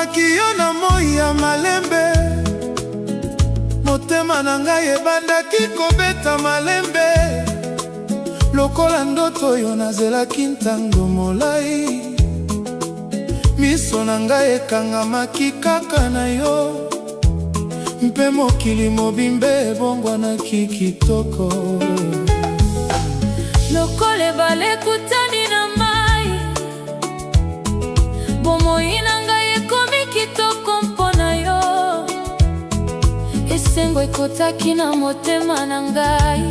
namonaki yo na moi ya malembe, motema na ngai ebandaki kobeta malembe. Lokola ndoto oyo nazelaki ntango molai, miso na ngai ekangamaki kaka na yo, mpe mokili mobimba ebongwanaki kitoko. Lokola ebale ekutani na mai, bomoi na ngai ekomi kitoko mpona yo. Esengo ekotaki na motema na ngai,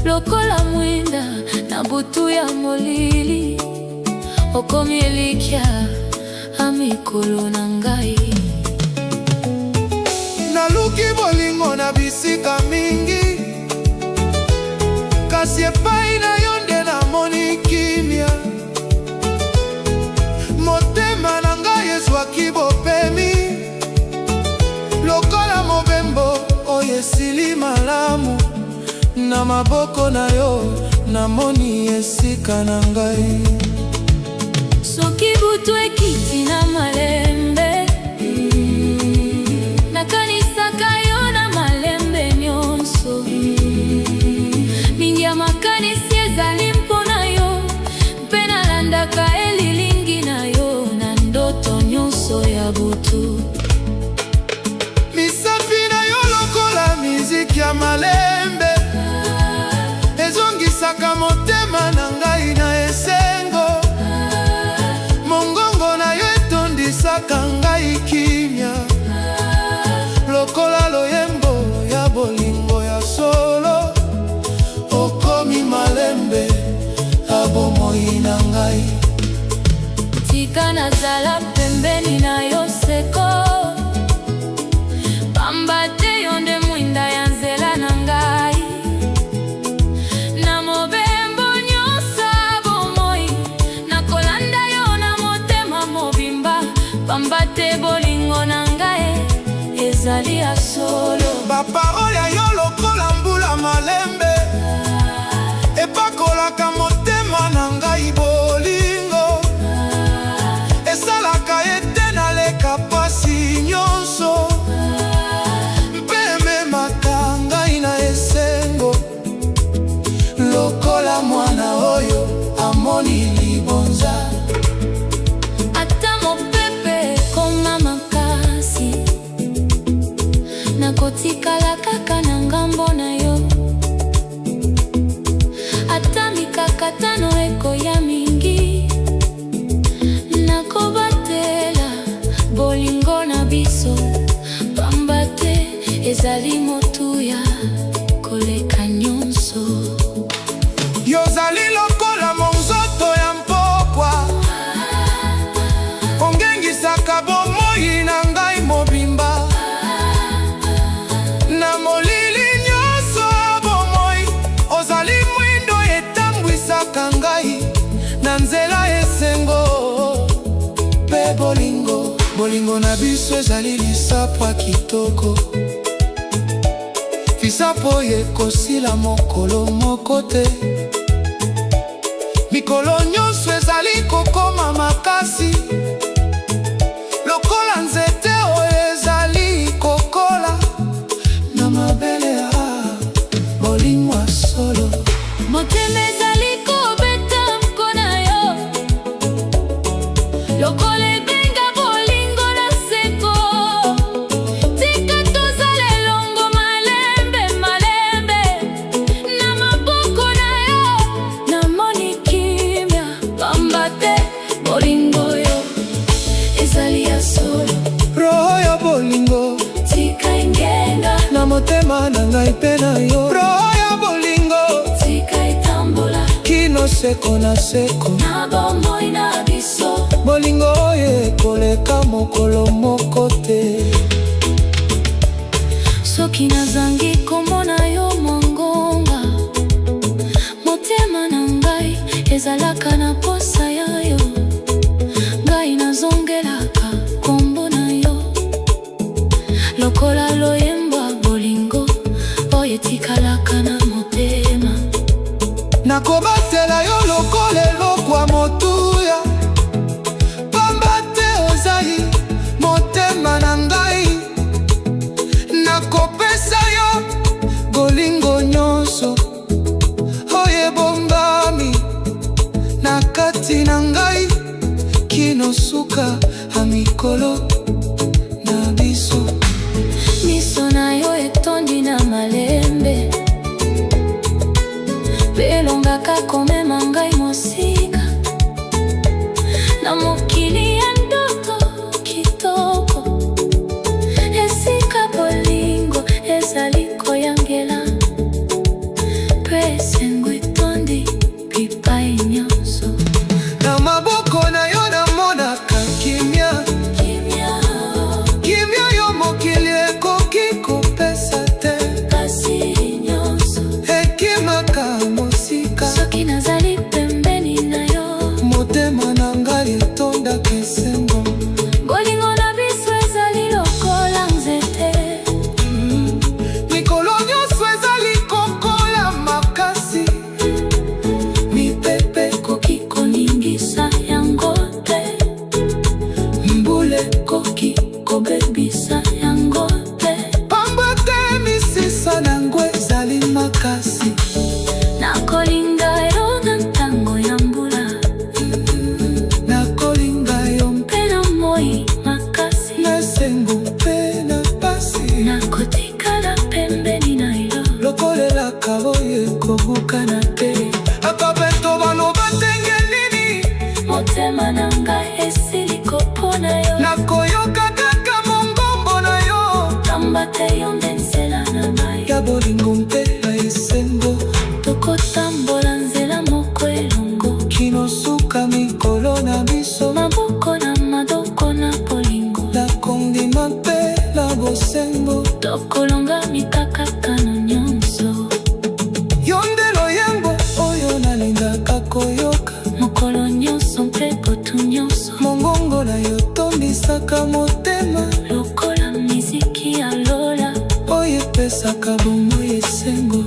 lokola mwinda na butu ya molili. Okomi elikya amikolo na ngai. Naluki bolingo na bisika mingi, kasi epai na yo nde namoni kimia. Motema na ngai ezwaki bopemi, lokola mobembo oyo esili malamu. Na maboko na yo namoni esika na ngai. Soki butu ekiti na malembe, nakanisaka yo na malembe nyonso. Mingi ya makanisi ezali mpona yo, mpe nalandaka elilingi na yo na ndoto nyonso ya butu. Misapi na yo lokola miziki ya malembe, ezongisaka motema na ngai na esengo. Mongongo na yo etondisaka ngai kimia, lokola loyembo ya bolingo ya solo. Okomi malembe ya bomoi na ngai. Tika nazala pembeni na yo seko, pamba te yo nde mwinda ya nzela na ngai. Na mobembo nyonso bomoi, nakolanda yo na motema mobimba. Pamba te bolingo na ngai ezali ya solo. Baparole ya yo lokola mbula malembe, epakolaka motema na ngai bolingo. Esalaka ete naleka pasi nyonso, mpe ememaka ngai na esengo. Lokola mwana oyo amoni libonza. Ata mopepe ekoma makasi, nakotikala kaka na ngambo na yo. Ata mikakatano ekoya mingi, nakobatela bolingo na biso. Pamba te ezali motuya koleka nyonso. Yozali lokola monzoto ya mpokwa, ongengisaka bomoi na ngai mobimba. Na molili nyonso ya bomoi, ozali mwindo etambwisaka ngai na nzela esengo. Pe bolingo, bolingo na biso ezali lisapo ya kitoko. Lisapo ekosila mokolo moko te, mikolo nyonso ezali kokoma makasi. Lokola nzete oyo ezali kokola na mabele ya bolingo ya solo. Motema ezali kobeta mpona yo, lokola ebenga bolingo na seko. Tika tozala elongo malembe malembe, na maboko na yo namoni kimia. Pamba te bolingo yo ezali ya solo. Roho ya bolingo tika engenga na motema na ngai mpe na yo. Roho ya bolingo tika etambola kino seko na seko. na bomoi na biso. Bolingo oyo ekoleka mokolo moko te. Soki nazangi komona yo mongonga, motema na ngai ezalaka na posa ya yo. Ngai nazongelaka kombo na yo, lokola loyembo ya bolingo oyo etikalaka na motema. Nakobatela yo lokola eloko ya motuya, pamba te oza byangela mpe esengo etondi bipai nyonso. Na maboko na yo namonaka kimia, kimia yo mokili ekoki kopesa te. Kasi nyonso ekimaka mosika soki nazali pembeni na yo. motema na ngai etondaka esengo. Bolingo na biso ezali lokola nzete, mikolo nyonso ezali kokola makasi. mipepe koki koningisa yango te, mbule koki kobebisa yango te. pamba te misisa nango ezali makasi. Nakolinga yo na ntango ya mbula, nakolinga yo mpe na moi makasi. na esengo mpe na pasi. Nakotikala pembeni na yo lokolelaka boye kobukana te. ata beto baloba ndenge nini, motema na ngai esili kopona yo. nakoyoka kaka mongombo na yo. Pamba te yo nde nzela na ngai ya bolingo mpe na esengo. tokotambola nzela moko elongo, kino suka mikolo na biso. maboko na madoko na bolingo, na kondima mpe na bosembo. tokolonga mikakatano nyonso. yo nde loyembo oyo nalingaka koyoka. mokolo nyonso mpe butu nyonso, mongongo na yo tondisaka motema. lokola miziki ya lola oyo epesaka bomoi esengo.